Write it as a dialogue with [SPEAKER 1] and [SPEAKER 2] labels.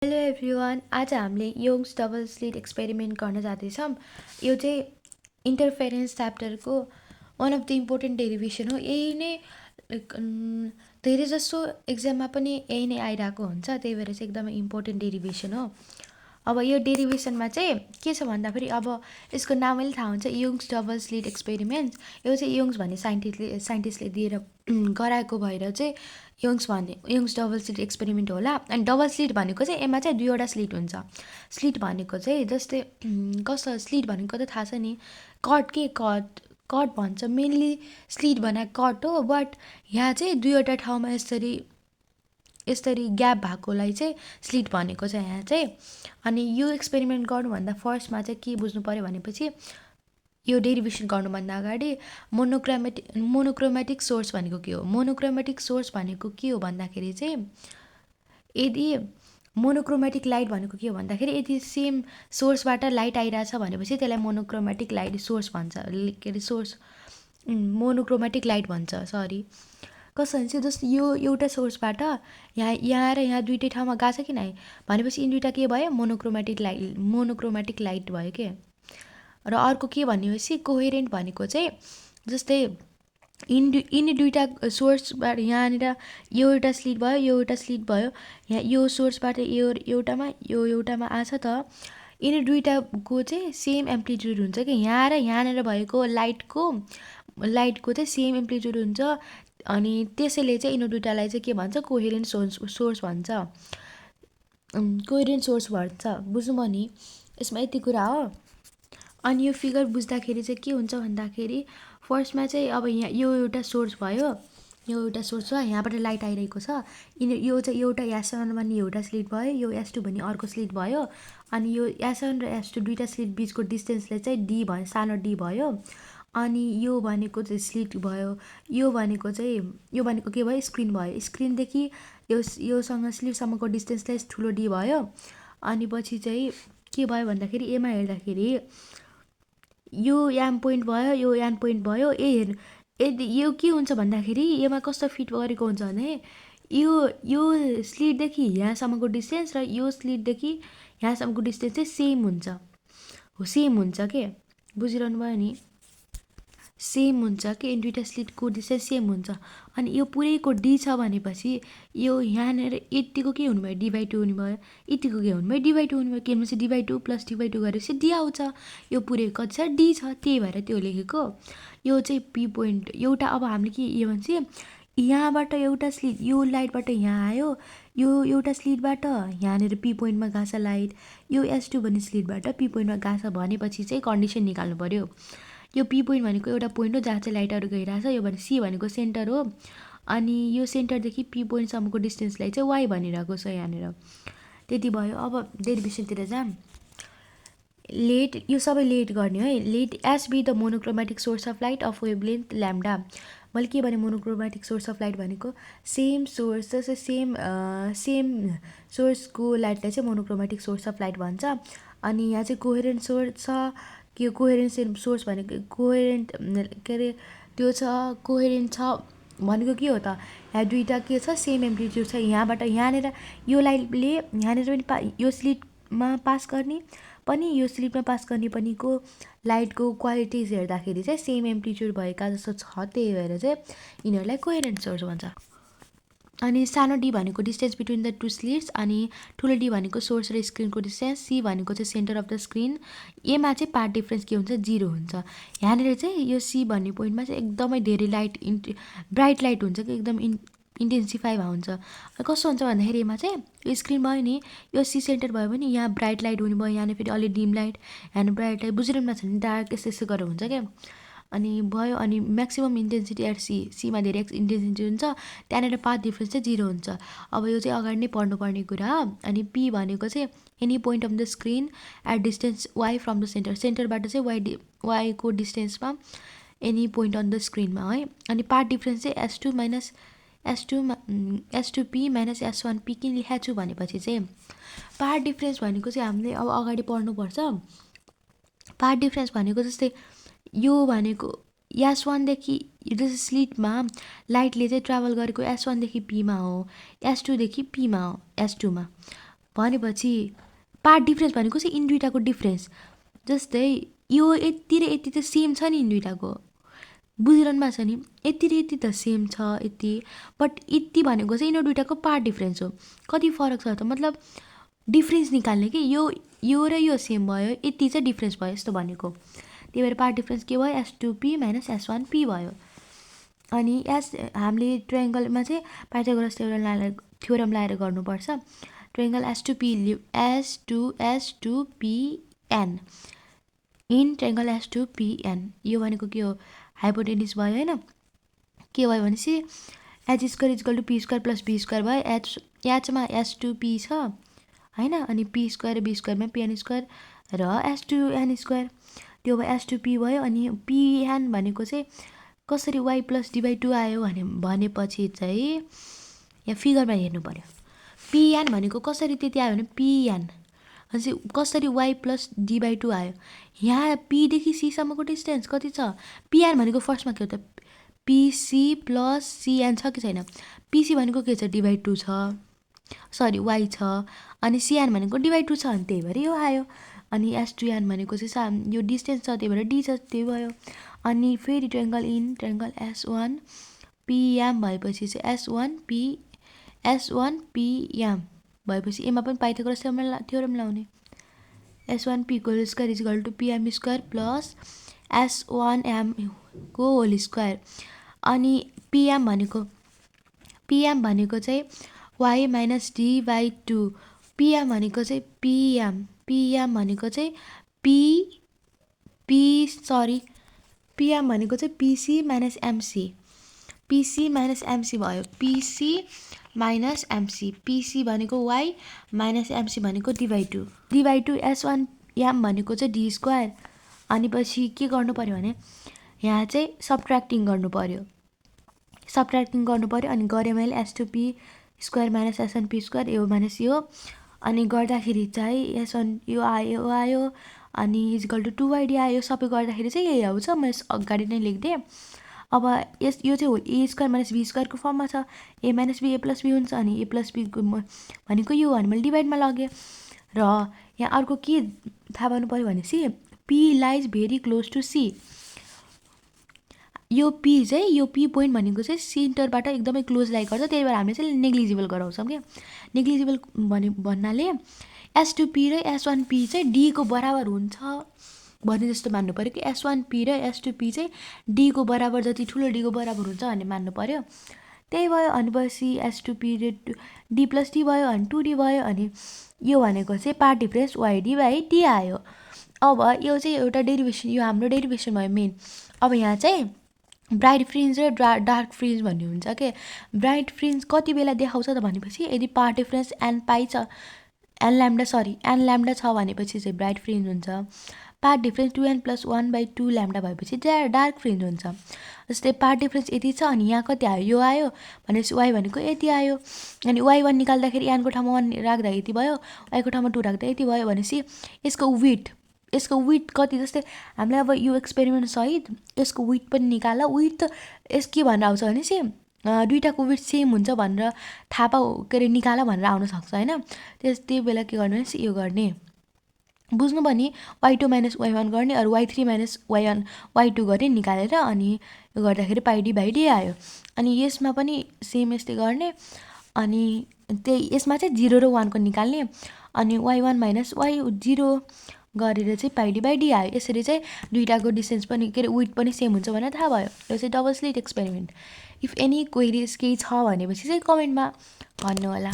[SPEAKER 1] Hello everyone, आज हामीले योङ्स double slit experiment गर्न जाँदैछौँ। यो चाहिँ इन्टरफेरेन्स च्याप्टरको one of the important derivation हो। यही नै लाइक धेरै जसो एक्जाममा पनि यही नै आइरहेको हुन्छ, त्यही भएर चाहिँ एकदमै इम्पोर्टेन्ट डेरिभेसन हो। अब यो डेरिभेसनमा चाहिँ के छ भन्दाखेरि अब यसको नामैले थाहा हुन्छ, योङ्स डबल स्लिट एक्सपेरिमेन्ट। यो चाहिँ योङ्स भन्ने साइन्टिस्टले दिएर गराएको भएर चाहिँ योङ्स डबल स्लिट एक्सपेरिमेन्ट होला। अनि डबल स्लिट भनेको चाहिँ यसमा चाहिँ दुईवटा स्लिट हुन्छ। स्लिट भनेको चाहिँ जस्तै कस्तो स्लिट भनेको त थाहा छ नि, कट भन्छ, मेनली स्लिट भनेको कट हो। बट यहाँ चाहिँ दुईवटा ठाउँमा यस्तरी ग्याप भएकोलाई चाहिँ स्लिट भनेको छ यहाँ चाहिँ। अनि यो एक्सपेरिमेन्ट गर्नुभन्दा फर्स्टमा चाहिँ के बुझ्नु पऱ्यो भनेपछि, यो डेरिभेसन गर्नुभन्दा अगाडि मोनोक्रोमेटिक सोर्स भनेको के हो। मोनोक्रोमेटिक सोर्स भनेको के हो भन्दाखेरि चाहिँ, यदि मोनोक्रोमेटिक लाइट भनेको के हो भन्दाखेरि, यदि सेम सोर्सबाट लाइट आइरहेछ भनेपछि त्यसलाई मोनोक्रोमेटिक लाइट सोर्स भन्छ, के अरे सोर्स मोनोक्रोमेटिक लाइट भन्छ, सरी। कसो भने चाहिँ जस्तो यो एउटा सोर्सबाट यहाँ र यहाँ दुइटै ठाउँमा गएको छ कि नै भनेपछि यिनी दुइटा के भयो, मोनोक्रोमेटिक लाइट भयो के। र अर्को के भनेपछि कोहेरेन्ट भनेको चाहिँ जस्तै यिनी दुइटा सोर्सबाट यहाँनिर यो एउटा स्लिट भयो, यो एउटा स्लिट भयो, यहाँ यो सोर्सबाट यो एउटामा आछ त यिनी दुइटाको चाहिँ सेम एम्प्लिट्युड हुन्छ कि। यहाँ र यहाँनिर भएको लाइटको चाहिँ सेम एम्प्लिट्युड हुन्छ। अनि त्यसैले चाहिँ यिनी दुइटालाई चाहिँ के भन्छ, कोहेरेन्ट सोर्स भन्छ, कोहेरेन्ट सोर्स भन्छ। बुझ्नुभयो नि, यसमा यति कुरा हो। अनि यो फिगर बुझ्दाखेरि चाहिँ के हुन्छ भन्दाखेरि, फर्स्टमा चाहिँ अब यहाँ यो एउटा सोर्स भयो, यो एउटा सोर्स छ, यहाँबाट लाइट आइरहेको छ। यो चाहिँ एउटा S1 भन्ने एउटा स्लिट भयो, यो S2 भन्ने अर्को स्लिट भयो। अनि यो S1 र S2 दुइटा स्लिट बिचको डिस्टेन्सले चाहिँ D भयो, सानो D भयो। अनि यो भनेको चाहिँ स्लिट भयो, यो भनेको के भयो, स्क्रिन भयो। स्क्रिनदेखि योसँग स्लिटसम्मको डिस्टेन्सलाई ठुलो D भयो। अनि पछि चाहिँ के भयो भन्दाखेरि, एमा हेर्दाखेरि यो एम पोइन्ट भयो, यो एन पोइन्ट भयो। यदि यो के हुन्छ भन्दाखेरि, यसमा कस्तो फिट गरेको हुन्छ भने, यो स्लिटदेखि यहाँसम्मको डिस्टेन्स र यो स्लिटदेखि यहाँसम्मको डिस्टेन्स चाहिँ सेम हुन्छ के। बुझिरहनु भयो नि, सेम हुन्छ कि दुइटा स्लिटको डिस्टेन्स सेम हुन्छ। अनि यो पुरैको D छ भनेपछि यो यहाँनिर यतिको के हुनुभयो, D/2 हुनुभयो। यतिको के हुनुभयो, D/2 हुनुभयो। के भनेपछि D/2 + D/2 गरेपछि D आउँछ। यो पुरै कति छ, D छ, त्यही भएर त्यो लेखेको। यो चाहिँ P पोइन्ट एउटा। अब हामीले के यो भन्छ, यहाँबाट एउटा स्लिट, यो लाइटबाट यहाँ आयो, यो एउटा स्लिटबाट यहाँनिर P पोइन्टमा गएको छ लाइट, यो S2 भन्ने स्लिटबाट P पोइन्टमा गएको छ भनेपछि चाहिँ कन्डिसन निकाल्नु पऱ्यो। यो P पोइन्ट भनेको एउटा पोइन्ट हो जहाँ चाहिँ लाइटहरू गइरहेछ। यो भने C भनेको सेन्टर हो। अनि यो सेन्टरदेखि P पोइन्टसम्मको डिस्टेन्सलाई चाहिँ Y भनिरहेको छ यहाँनिर। त्यति भयो। अब डेरिभेसनतिर जाऊँ। लेट, यो सबै लेट गर्ने है। Let S be the monochromatic source of light of wavelength lambda. मैले के भने, मोनोक्रोमेटिक सोर्स अफ लाइट भनेको सेम सोर्स, जस्तै सेम सोर्सको लाइटलाई चाहिँ मोनोक्रोमेटिक सोर्स अफ लाइट भन्छ। अनि यहाँ चाहिँ कोहेरेन्ट सोर्स छ। के कोहेरेन्ट सोर्स भनेको कोहेरेन्ट के अरे, त्यो छ कोहेरेन्ट छ भनेको के हो त, यहाँ दुइटा के छ, सेम एम्प्लिट्युड छ। यहाँबाट यहाँनिर यो लाइटले यहाँनिर पनि यो स्लिटमा पास गर्ने पनि, यो स्लिटमा पास गर्ने पनिको लाइटको क्वालिटिज हेर्दाखेरि चाहिँ सेम एम्प्लिट्युड भएका जस्तो छ, त्यही भएर चाहिँ यिनीहरूलाई कोहेरेन्ट सोर्स भन्छ। अनि सानो D भनेको distance between the two slits. अनि ठुलो D भनेको सोर्स र स्क्रिनको डिस्टेन्स। C भनेको चाहिँ सेन्टर अफ द स्क्रिन। एमा चाहिँ पार्ट डिफ्रेन्स के हुन्छ, 0 हुन्छ। यहाँनिर चाहिँ यो C भन्ने पोइन्टमा चाहिँ एकदमै धेरै ब्राइट लाइट हुन्छ कि, एकदम इन्टेन्सिफाई हुन्छ। कस्तो हुन्छ भन्दाखेरि, यसमा चाहिँ यो स्क्रिन भयो नि, यो C सेन्टर भयो भने यहाँ ब्राइट लाइट हुने भयो, यहाँनिर फेरि अलिक डिम लाइट, यहाँ ब्राइट लाइट, बुझिरहनु भएको छ भने डार्क यस्तो गरेर हुन्छ क्या। अनि भयो। अनि म्याक्सिमम् इन्टेन्सिटी एट सीमा धेरै इन्टेन्सिटी हुन्छ, त्यहाँनिर पाथ डिफ्रेन्स चाहिँ 0 हुन्छ। अब यो चाहिँ अगाडि नै पढ्नुपर्ने कुरा। अनि P भनेको चाहिँ any point of the screen at distance Y from the सेन्टरबाट चाहिँ Y को डिस्टेन्समा एनी पोइन्ट अन द स्क्रिनमा है। अनि पाथ डिफ्रेन्स चाहिँ S2P - S1P किन लेखाएको छु भनेपछि चाहिँ, पाथ डिफ्रेन्स भनेको चाहिँ हामीले अब अगाडि पढ्नुपर्छ। पाथ डिफ्रेन्स भनेको जस्तै यो भनेको S1देखि जस्तै स्लिटमा लाइटले चाहिँ ट्राभल गरेको S1देखि Pमा हो, S2देखि Pमा हो, S2मा भनेपछि पार्ट डिफ्रेन्स भनेको चाहिँ यिनी दुइटाको डिफ्रेन्स। जस्तै यो यति र यति त सेम छ नि यिनी दुइटाको, बुझिरहनु भएको छ नि, यति र यति त सेम छ यति, बट यति भनेको चाहिँ यिनीहरू दुइटाको पार्ट डिफ्रेन्स हो। कति फरक छ त, मतलब डिफ्रेन्स निकाल्ने कि यो र यो सेम भयो, यति चाहिँ डिफ्रेन्स भयो यस्तो भनेको। त्यही भएर पार्ट डिफ्रेन्स के भयो, S2P - S1P भयो। अनि हामीले ट्रायङ्गलमा चाहिँ पाइथागोरस थ्योरम लगाएर गर्नुपर्छ। Triangle S2PN in triangle S2PN, यो भनेको के हो, हाइपोटेनिस भयो होइन। के भयो भनेपछि H² = P² + B² भयो। एचमा S2P छ होइन, अनि P² र B² मा PN² र S2N², त्यो भयो S2P भयो। अनि PN भनेको चाहिँ कसरी y + d/2 आयो भनेपछि चाहिँ यहाँ फिगरमा हेर्नु पर्यो। PN भनेको कसरी त्यति आयो भने PN अनि कसरी y + d/2 आयो। यहाँ P देखि C सम्मको डिस्टेन्स कति छ, PN भनेको फर्स्टमा के हो त, PC + CN छ कि छैन, PC भनेको के छ, d/2 छ, सरी y छ, अनि CN भनेको d/2 छ, अनि त्यही भएर यो आयो। अनि S2N भनेको चाहिँ यो डिस्टेन्स छ, त्यही भएर d छ, त्यही भयो। अनि फेरि ट्रायङ्गल इन ट्रायङ्गल S1PM भएपछि चाहिँ S1PM भएपछि एमा पनि पाइथागोरस थ्योरम लाउने। S1P को होल स्क्वायर = PM² + S1M को होल स्क्वायर। अनि PM भनेको चाहिँ y - d/2, PM भनेको चाहिँ PM भनेको चाहिँ PM भनेको चाहिँ PC - MC, PC - MC भयो, PC - MC, PC भनेको y - MC भनेको d/2, S1M भनेको चाहिँ d²। अनि पछि के गर्नु पर्यो भने यहाँ चाहिँ सब्ट्र्याक्टिङ गर्नु पर्यो, अनि गरेँ मैले S2P² - S1P² यो माइनस यो, अनि गर्दाखेरि चाहिँ S1 यो आयो अनि = 2y आयो। सबै गर्दाखेरि चाहिँ यही आउँछ, म अगाडि नै लेखिदिएँ। अब यो चाहिँ होल A² - B² को फर्ममा छ, A - B A + B हुन्छ, अनि A + B भनेको यो भने मैले डिभाइडमा लगेँ। र यहाँ अर्को के थाहा पाउनु पर्यो भनेपछि P lies very close to C, यो P पोइन्ट भनेको चाहिँ सेन्टरबाट एकदमै क्लोज लाइक गर्छ, त्यही भएर हामीले चाहिँ नेग्लिजिबल गराउँछौँ क्या। नेग्लिजिबल भन्नाले S2P र S1P चाहिँ D को बराबर हुन्छ भने जस्तो मान्नु पर्यो कि S1P र S2P चाहिँ D को बराबर, जति ठुलो D को बराबर हुन्छ भन्ने मान्नु पर्यो। त्यही भयो। अनि पछि S2P र D + D भयो, अनि 2D भयो। अनि यो भनेको चाहिँ पार्ट डिफ्रेन्स YD/D आयो। अब यो चाहिँ एउटा डेरिभेसन, यो हाम्रो डेरिभेसन भयो मेन। अब यहाँ चाहिँ ब्राइट फ्रिन्ज र डार्क फ्रिन्ज भन्ने हुन्छ के। ब्राइट फ्रिन्ज कति बेला देखाउँछ त भनेपछि यदि पार्ट डिफ्रेन्स n छ भनेपछि चाहिँ ब्राइट फ्रिन्ज हुन्छ। पार्ट डिफ्रेन्स 2n + 1/2 λ भएपछि डार्क फ्रिन्ज हुन्छ। जस्तै पार्ट डिफ्रेन्स यति छ, अनि यहाँ कति आयो, यो आयो भनेपछि y भनेको यति आयो। अनि y1 निकाल्दाखेरि n को ठाउँमा 1 राख्दा यति भयो, y को ठाउँमा 2 राख्दा यति भयो भनेपछि यसको विथ कति, जस्तै हामीलाई अब यो एक्सपेरिमेन्ट सहित यसको विथ पनि निकाल्दा विथ यस के भनेर आउँछ भनेपछि दुईटाको विथ सेम हुन्छ भनेर निकाल भनेर आउन सक्छ होइन। त्यही बेला के गर्ने भनेपछि यो गर्ने, बुझ्नु भयो नि, y2 - y1 गर्ने, अरू y3 - y2 गर्ने निकालेर, अनि यो गर्दाखेरि πD/D आयो। अनि यसमा पनि सेम यस्तै गर्ने, अनि त्यही यसमा चाहिँ 0 र 1 को निकाल्ने, अनि y1 - y0 गरेर चाहिँ πD/D आयो। यसरी चाहिँ दुईटाको डिस्टेन्स पनि विथ पनि सेम हुन्छ भनेर थाहा भयो। यो चाहिँ double slit experiment. If any queries केही छ भनेपछि चाहिँ कमेन्टमा भन्नु होला।